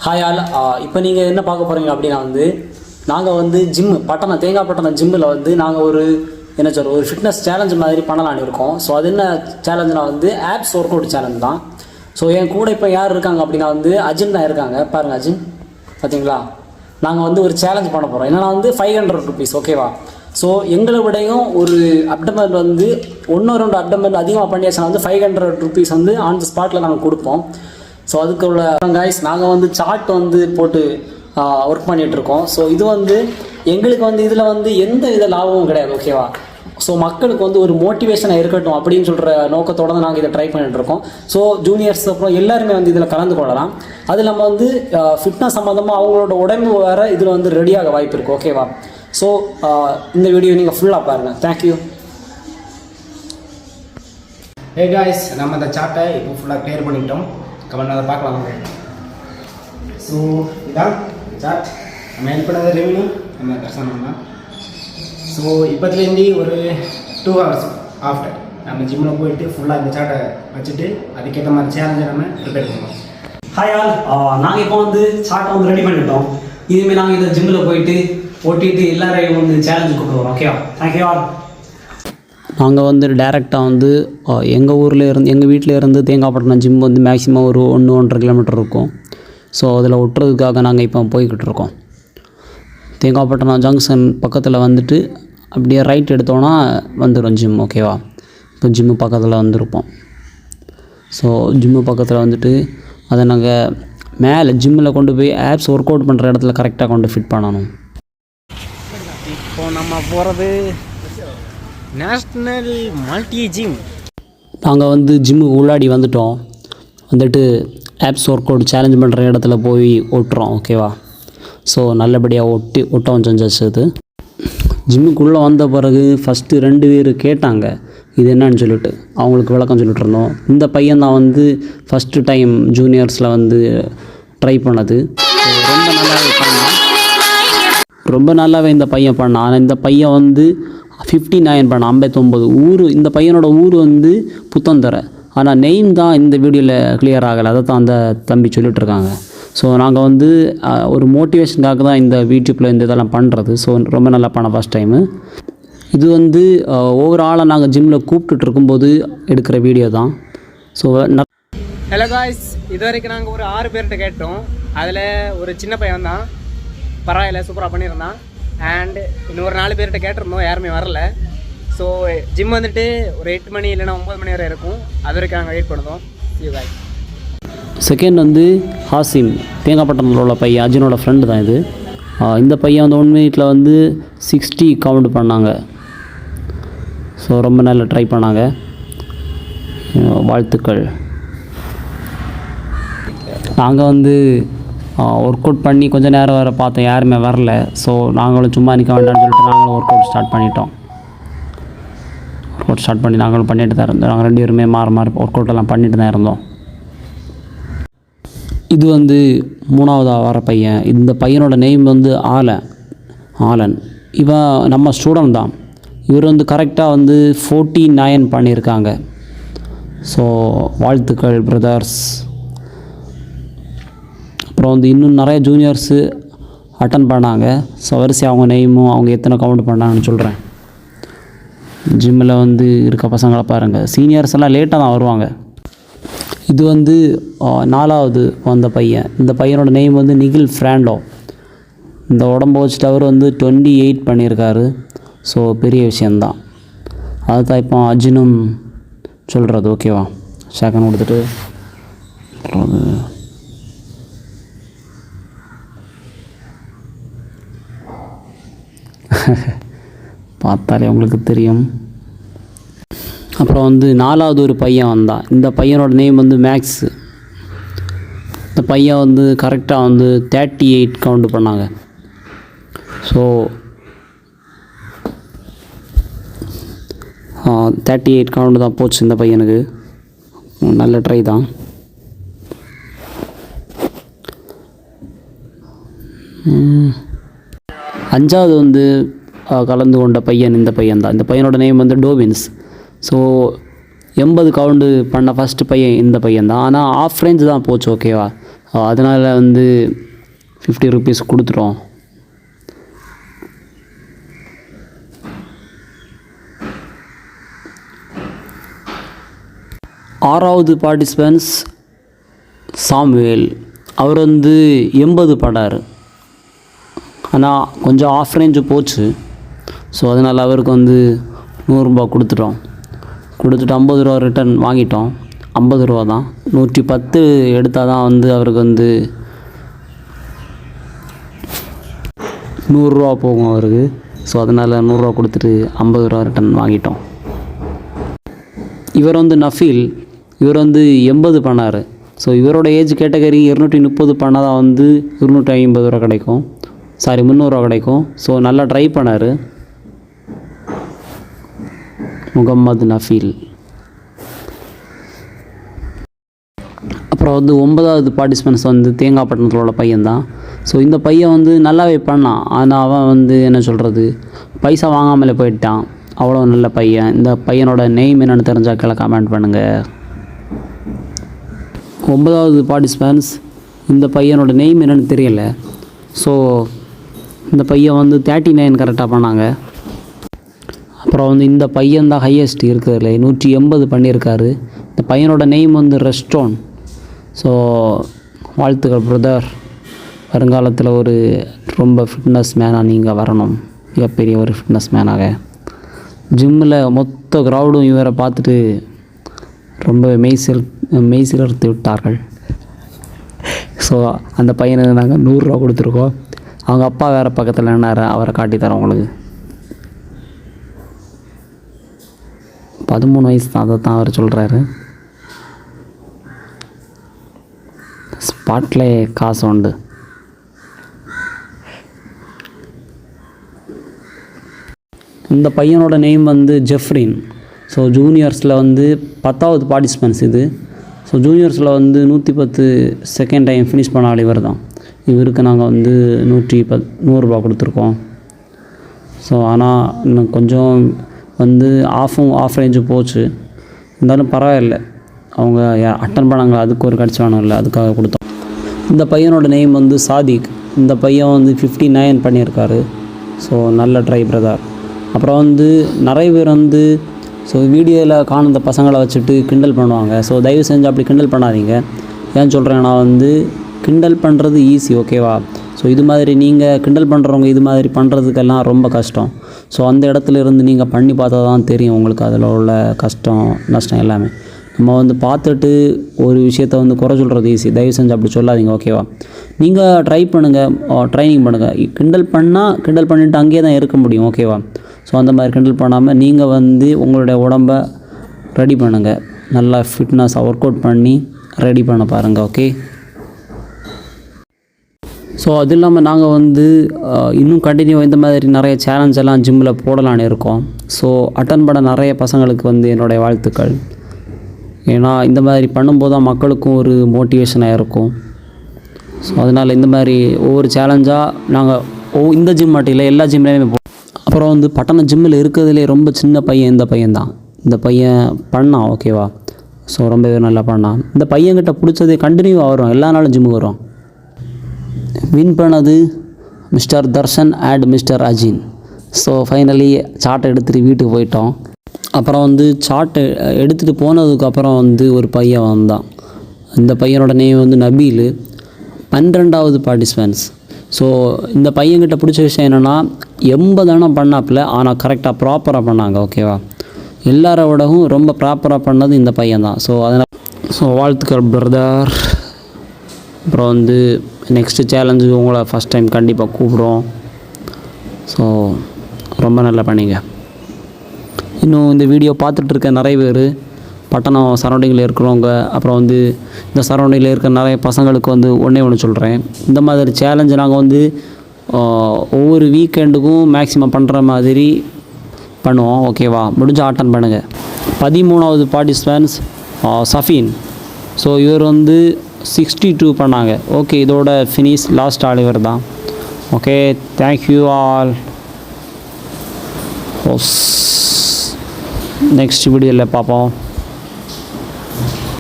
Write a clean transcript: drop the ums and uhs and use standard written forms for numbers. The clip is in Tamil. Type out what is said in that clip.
Hi all. இப்போ நீங்கள் என்ன பார்க்க போகிறீங்க அப்படின்னா நாங்கள் ஜிம்மு தேங்காய் பட்டணம் ஜிம்மில் நாங்கள் ஒரு ஃபிட்னஸ் சேலஞ்ச் மாதிரி பண்ணலான்னு இருக்கோம். ஸோ அது என்ன சேலஞ்சுனா ஆப்ஸ் ஒர்க் அவுட் சேலஞ்ச் தான். ஸோ என் கூட இப்போ யார் இருக்காங்க அப்படின்னா அஜின் தான் இருக்காங்க. பாருங்கள் அஜின், பார்த்தீங்களா? நாங்கள் ஒரு சேலஞ்ச் பண்ண போகிறோம். என்னென்னா 500 rupees, ஓகேவா? ஸோ எங்களை விடையும் ஒரு அப்டமெண்ட் 1-2 அப்டமெண்ட் அதிகமாக பண்ணியாச்சுன்னா 500 rupees ஆன் தி ஸ்பாட்டில் நாங்கள் கொடுப்போம். ஸோ அதுக்கு உள்ள கைஸ் நாங்கள் சார்ட் போட்டு ஒர்க் பண்ணிகிட்ருக்கோம். ஸோ இது எங்களுக்கு இதில் எந்த வித லாபமும் கிடையாது, ஓகேவா? ஸோ மக்களுக்கு ஒரு மோட்டிவேஷனாக இருக்கட்டும் அப்படின்னு சொல்கிற நோக்கத்தோடு தான் நாங்கள் இதை ட்ரை பண்ணிகிட்ருக்கோம். ஸோ ஜூனியர்ஸ் அப்புறம் எல்லாருமே இதில் கலந்து கொள்ளலாம். அது நம்ம ஃபிட்னஸ் சம்மந்தமாக அவங்களோட உடம்பு வேறு இதில் ரெடியாக வாய்ப்பு இருக்குது, ஓகேவா? ஸோ இந்த வீடியோ நீங்கள் ஃபுல்லாக பாருங்கள். தேங்க்யூ. ஹே காய்ஸ், நம்ம அந்த சார்ட்டை இப்போ ஃபுல்லாக கிளியர் பண்ணிட்டோம். கமெண்ட் அதை பார்க்கலாம். ஸோ இதான் சார்ட். நம்ம ஹெல்ப் பண்ணது ரெவன்யூ நம்ம கஷ்டம். ஸோ இப்போத்துலேருந்து ஒரு 2 hours ஆஃப்டர் நம்ம ஜிம்மில் போயிட்டு ஃபுல்லாக இந்த சார்ட்டை வச்சுட்டு அதுக்கேற்ற மாதிரி சேலஞ்சை நம்ம ப்ரிப்பேர் பண்ணுவோம். Hi all. நாங்கள் இப்போ சார்ட்டை ரெடி பண்ணிட்டோம். இதுமாரி நாங்கள் இந்த ஜிம்மில் போயிட்டு ஓட்டிட்டு எல்லாரையும் சேலஞ்சு கூப்பிடுவோம், ஓகேவா? Thank you all. நாங்கள் டேரெக்டாக எங்கள் ஊரில் இருந்து எங்கள் வீட்டில் இருந்து தேங்காய்பட்டினம் ஜிம் மேக்ஸிமம் ஒரு 1-1.5 கிலோமீட்டர் இருக்கும். ஸோ அதில் ஒட்டுறதுக்காக நாங்கள் இப்போ போய்கிட்டு இருக்கோம். தேங்காய்பட்டினம் ஜங்ஷன் பக்கத்தில் அப்படியே ரைட் எடுத்தோன்னா வந்துடும் ஜிம், ஓகேவா? இப்போ ஜிம்மு பக்கத்தில் வந்திருப்போம். ஸோ ஜிம்மு பக்கத்தில் அதை நாங்கள் மேலே ஜிம்மில் கொண்டு போய் ஆப்ஸ் ஒர்க் அவுட் பண்ணுற இடத்துல கரெக்டாக கொண்டு ஃபிட் பண்ணணும். இப்போது நம்ம போகிறது நேஷ்னல் மல்டி ஜிம். நாங்கள் ஜிம்முக்கு உள்ளாடி வந்துட்டோம். ஆப்ஸ் ஒர்க் அவுட் சேலஞ்ச் பண்ணுற இடத்துல போய் ஓட்டுறோம், ஓகேவா? ஸோ நல்லபடியாக ஒட்டவும் செஞ்சாச்சு. அது ஜிம்முக்குள்ளே வந்த பிறகு ஃபஸ்ட்டு 2 பேர் கேட்டாங்க இது என்னன்னு சொல்லிட்டு. அவங்களுக்கு விளக்கம் சொல்லிட்டு இருந்தோம். இந்த பையன் தான் ஃபஸ்ட்டு டைம் ஜூனியர்ஸில் ட்ரை பண்ணது. ரொம்ப நல்லாவே இந்த பையன் பண்ணான். ஆனால் இந்த பையன் 59 பண்ணான், 59 ஊர். இந்த பையனோட ஊர் புத்தந்தர. ஆனால் நெய்ம் தான் இந்த வீடியோவில் கிளியர் ஆகலை. அதை தான் அந்த தம்பி சொல்லிகிட்ருக்காங்க. ஸோ நாங்கள் ஒரு மோட்டிவேஷனுக்காக தான் இந்த யூடியூப்பில் இந்த இதெல்லாம் பண்ணுறது. ஸோ ரொம்ப நல்லா பண்ண ஃபஸ்ட் டைமு இது. ஒவ்வொரு ஆளை நாங்கள் ஜிம்மில் கூப்பிட்டுட்டு இருக்கும்போது எடுக்கிற வீடியோ தான். ஸோ ஹலோ காய்ஸ், இது வரைக்கும் நாங்கள் ஒரு 6 பேர்கிட்ட கேட்டோம். அதில் ஒரு சின்ன பையன் தான், பரவாயில்ல, சூப்பராக பண்ணியிருந்தான். அண்டு இன்னொரு 4 பேர்கிட்ட கேட்டிருந்தோம், யாருமே வரல. ஸோ ஜிம் ஒரு 8 மணி இல்லைனா 9 மணி வரை இருக்கும். அது வரைக்கும் நாங்கள் வெயிட் பண்ணுவோம். You guys. செகண்ட் ஹாசிம், தேங்காய்பட்டினத்தில் உள்ள பையன், அர்ஜுனோட ஃப்ரெண்டு தான் இது. இந்த பையன் 1 மினிட்டில் 60 கவுண்ட் பண்ணாங்க. ஸோ ரொம்ப நல்லா ட்ரை பண்ணாங்க. வாழ்த்துக்கள். நாங்கள் ஒர்க் அவுட் பண்ணி கொஞ்சம் நேரம் வர பார்த்தோம், யாருமே வரல. ஸோ நாங்களும் சும்மா நிற்க வேண்டாம்னு சொல்லிட்டு நாங்களும் ஒர்க் அவுட் ஸ்டார்ட் பண்ணிட்டோம். ஒர்க் அவுட் ஸ்டார்ட் பண்ணி நாங்களும் பண்ணிட்டு தான் இருந்தோம். நாங்கள் 2 பேருமே மாறி ஒர்க் அவுட்டெல்லாம் பண்ணிட்டு தான் இருந்தோம். இது 3ஆவதாக வர பையன். இந்த பையனோட நேம் ஆலன். இவன் நம்ம ஸ்டூடெண்ட் தான். இவர் கரெக்டாக 49 பண்ணியிருக்காங்க. ஸோ வாழ்த்துக்கள் பிரதர்ஸ். அப்புறம் இன்னும் நிறைய ஜூனியர்ஸு அட்டன் பண்ணாங்க. ஸோ வரிசை அவங்க நேமும் அவங்க எத்தனை கவுண்ட் பண்ணாங்கன்னு சொல்கிறேன். ஜிம்மில் இருக்க பசங்களை பாருங்கள். சீனியர்ஸ் எல்லாம் லேட்டாக தான் வருவாங்க. இது 4ஆவது வந்த பையன். இந்த பையனோட நேம் நிகில் ஃப்ராண்டோ. இந்த உடம்பு வச்சுட்டு அவர் 28 பண்ணியிருக்காரு. ஸோ பெரிய விஷயந்தான். அதுதான் இப்போ அர்ஜுனும் சொல்கிறது, ஓகேவா? ஷேக்கன் கொடுத்துட்டு பார்த்தாலே உங்களுக்கு தெரியும். அப்புறம் 4ஆவது ஒரு பையன் வந்தான். இந்த பையனோட நேம் மேக்ஸு. இந்த பையன் கரெக்டாக 38 கவுண்ட் பண்ணாங்க. ஸோ 38 கவுண்ட் தான் போச்சு இந்த பையனுக்கு. நல்ல ட்ரை தான். அஞ்சாவது கலந்து கொண்ட பையன் இந்த பையன் தான். இந்த பையனோட நேம் டோபின்ஸ். ஸோ 80 கவுண்டு பண்ண ஃபஸ்ட்டு பையன் இந்த பையன் தான். ஆனால் ஆஃப் ரேஞ்ச் தான் போச்சு, ஓகேவா? அதனால் வந்து 50 rupees கொடுத்துட்டோம். ஆறாவது பார்ட்டிசிபென்ட்ஸ் சாமுவேல். அவர் வந்து 80 படார். ஆனால் கொஞ்சம் ஆஃப் ரேஞ்சு போச்சு. ஸோ அதனால் அவருக்கு வந்து 100 ரூபா கொடுத்துட்டோம். கொடுத்துட்டு 50 ரூபா ரிட்டர்ன் வாங்கிட்டோம். 50 ரூபா தான். 110 எடுத்தால் தான் வந்து அவருக்கு வந்து 100 ரூபா போகும் அவருக்கு. ஸோ அதனால் 100 ரூபா கொடுத்துட்டு 50 ரூபா ரிட்டர்ன் வாங்கிட்டோம். இவர் வந்து நஃபீல். இவர் வந்து 80 பண்ணார். ஸோ இவரோட ஏஜ் கேட்டகரி 230 பண்ணால் தான் வந்து 250 ரூபா கிடைக்கும். 300 ரூபா கிடைக்கும். ஸோ நல்லா ட்ரை பண்ணார் முகம்மது நஃபீல். அப்புறம் வந்து 9வது பார்ட்டிசிபென்ட்ஸ் வந்து தேங்காய்பட்டினத்தில் உள்ள பையன்தான். ஸோ இந்த பையன் வந்து நல்லாவே பண்ணான். ஆனால் அவன் வந்து என்ன சொல்கிறது, பைசா வாங்காமலே போயிட்டான். அவ்வளோ நல்ல பையன். இந்த பையனோட நேம் என்னென்னு தெரிஞ்சால் கீழே கமெண்ட் பண்ணுங்கள். 9வது பார்ட்டிசிபென்ட்ஸ், இந்த பையனோட நேம் என்னென்னு தெரியல. ஸோ இந்த பையன் வந்து 39 கரெக்டாக பண்ணாங்க. அப்புறம் வந்து இந்த பையன் தான் ஹையஸ்ட் இருக்கிறதுல 180 பண்ணியிருக்காரு. இந்த பையனோட நேம் வந்து ரெஸ்டோன். ஸோ வாழ்த்துக்கள் பிரதர். வருங்காலத்தில் ஒரு ரொம்ப ஃபிட்னஸ் மேனாக நீங்கள் வரணும். மிகப்பெரிய ஒரு ஃபிட்னஸ் மேனாக. ஜிம்மில் மொத்த க்ரௌடும் இவரை பார்த்துட்டு ரொம்ப மெய்சிலர்த்து விட்டார்கள். ஸோ அந்த பையனுக்கு நாங்கள் 100 ரூபா கொடுத்துருக்கோம். அவங்க அப்பா வேறு பக்கத்தில் என்னார், அவரை காட்டித்தரோம் உங்களுக்கு. 13 வயசு தான், அதை தான் அவர் சொல்கிறாரு. ஸ்பாட்லே காசு உண்டு. இந்த பையனோட நேம் வந்து ஜெஃப்ரின். ஸோ ஜூனியர்ஸில் வந்து 10வது பார்ட்டிசிபென்ட்ஸ் இது. ஸோ ஜூனியர்ஸில் வந்து 110 செகண்ட் டைம் ஃபினிஷ் பண்ணால் இவர் தான். இவருக்கு நாங்கள் வந்து 100 ரூபா கொடுத்துருக்கோம். ஸோ ஆனால் இன்னும் கொஞ்சம் வந்து ஆஃப் ரேஞ்சு போச்சு. இருந்தாலும் பரவாயில்ல, அவங்க அட்டன் பண்ணாங்க, அதுக்கு ஒரு கடிச்சு வேணும் இல்லை, அதுக்காக கொடுத்தோம். இந்த பையனோட நேம் வந்து சாதிக். இந்த பையன் வந்து 59 பண்ணியிருக்காரு. ஸோ நல்ல ட்ரை பிரதர். அப்புறம் வந்து நிறைய பேர் வந்து ஸோ வீடியோவில் காணுந்த பசங்களை வச்சுட்டு கிண்டல் பண்ணுவாங்க. ஸோ தயவு செஞ்சு அப்படி கிண்டல் பண்ணாதீங்க. ஏன் சொல்கிறேன்னா வந்து கிண்டல் பண்ணுறது ஈஸி, ஓகேவா? ஸோ இது மாதிரி நீங்கள் கிண்டல் பண்ணுறவங்க இது மாதிரி பண்ணுறதுக்கெல்லாம் ரொம்ப கஷ்டம். ஸோ அந்த இடத்துல இருந்து நீங்கள் பண்ணி பார்த்தா தான் தெரியும் உங்களுக்கு அதில் உள்ள கஷ்டம் நஷ்டம் எல்லாமே. நம்ம வந்து பார்த்துட்டு ஒரு விஷயத்த வந்து குறை சொல்கிறது ஈஸி. தயவு செஞ்சு அப்படி சொல்லாதீங்க, ஓகேவா? நீங்கள் ட்ரை பண்ணுங்கள், ட்ரைனிங் பண்ணுங்கள். கிண்டல் பண்ணிவிட்டு அங்கேயே தான் இருக்க முடியும், ஓகேவா? ஸோ அந்த மாதிரி கிண்டல் பண்ணாமல் நீங்கள் வந்து உங்களுடைய உடம்பை ரெடி பண்ணுங்கள். நல்லா ஃபிட்னஸாக ஒர்க் அவுட் பண்ணி ரெடி பண்ண பாருங்கள், ஓகே? ஸோ அது இல்லாமல் நாங்கள் வந்து இன்னும் கண்டினியூ இந்த மாதிரி நிறைய சேலஞ்ச் எல்லாம் ஜிம்மில் போடலான்னு இருக்கோம். ஸோ அட்டன் பண்ண நிறைய பசங்களுக்கு வந்து என்னுடைய வாழ்த்துக்கள். ஏன்னா இந்த மாதிரி பண்ணும்போது தான் மக்களுக்கும் ஒரு மோட்டிவேஷனாக இருக்கும். ஸோ அதனால் இந்த மாதிரி ஒவ்வொரு சேலஞ்சாக நாங்கள் இந்த ஜிம் மட்டும் இல்லை, எல்லா ஜிம்லேயுமே அப்புறம் வந்து பட்டண ஜிம்மில் இருக்கிறதுலே ரொம்ப சின்ன பையன் இந்த பையன் தான். இந்த பையன் பண்ணான், ஓகேவா? ஸோ ரொம்பவே நல்லா பண்ணான். இந்த பையன்கிட்ட பிடிச்சது கண்டினியூவாக வரும், எல்லா நாளும் ஜிம்முக்கு வரும். வின் பண்ணது mister Darshan and mister Ajin. So finally சார்ட்டை எடுத்துகிட்டு வீட்டுக்கு போயிட்டோம். அப்புறம் வந்து சார்ட்டை எடுத்துகிட்டு போனதுக்கப்புறம் வந்து ஒரு பையன் வந்தான். இந்த பையனோட நேம் வந்து நபீல். 12வது பார்ட்டிசிபென்ட்ஸ். ஸோ இந்த பையன்கிட்ட பிடிச்ச விஷயம் என்னென்னா 80 பண்ணாப்பில், ஆனால் கரெக்டாக ப்ராப்பராக பண்ணாங்க, ஓகேவா? எல்லாரை விடவும் ரொம்ப ப்ராப்பராக பண்ணது இந்த பையன் தான். ஸோ வாழ்த்துக்கள் பிரதர். அப்புறம் வந்து நெக்ஸ்ட்டு சேலஞ்சு உங்களை ஃபஸ்ட் டைம் கண்டிப்பாக கூப்பிடுவோம். ஸோ ரொம்ப நல்லா பண்ணிங்க. இன்னும் இந்த வீடியோ பார்த்துட்ருக்க நிறைய பேர் பட்டணம் சரௌண்டிங்கில் இருக்கிறவங்க, அப்புறம் வந்து இந்த சரௌண்டிங்கில் இருக்கிற நிறைய பசங்களுக்கு வந்து ஒன்று சொல்கிறேன். இந்த மாதிரி சேலஞ்சு நாங்கள் வந்து ஒவ்வொரு வீக்கெண்டுக்கும் மேக்ஸிமம் பண்ணுற மாதிரி பண்ணுவோம், ஓகேவா? முடிஞ்ச அட்டன் பண்ணுங்கள். 13வது பார்ட்டிசிபென்ட்ஸ் சஃபீன். ஸோ இவர் வந்து 62 பண்ணாங்க. ஓகே, இதோட ஃபினிஷ் லாஸ்ட் ஆள் இவர் தான். Okay, thank you all. நெக்ஸ்ட் வீடியோவில் பார்ப்போம்.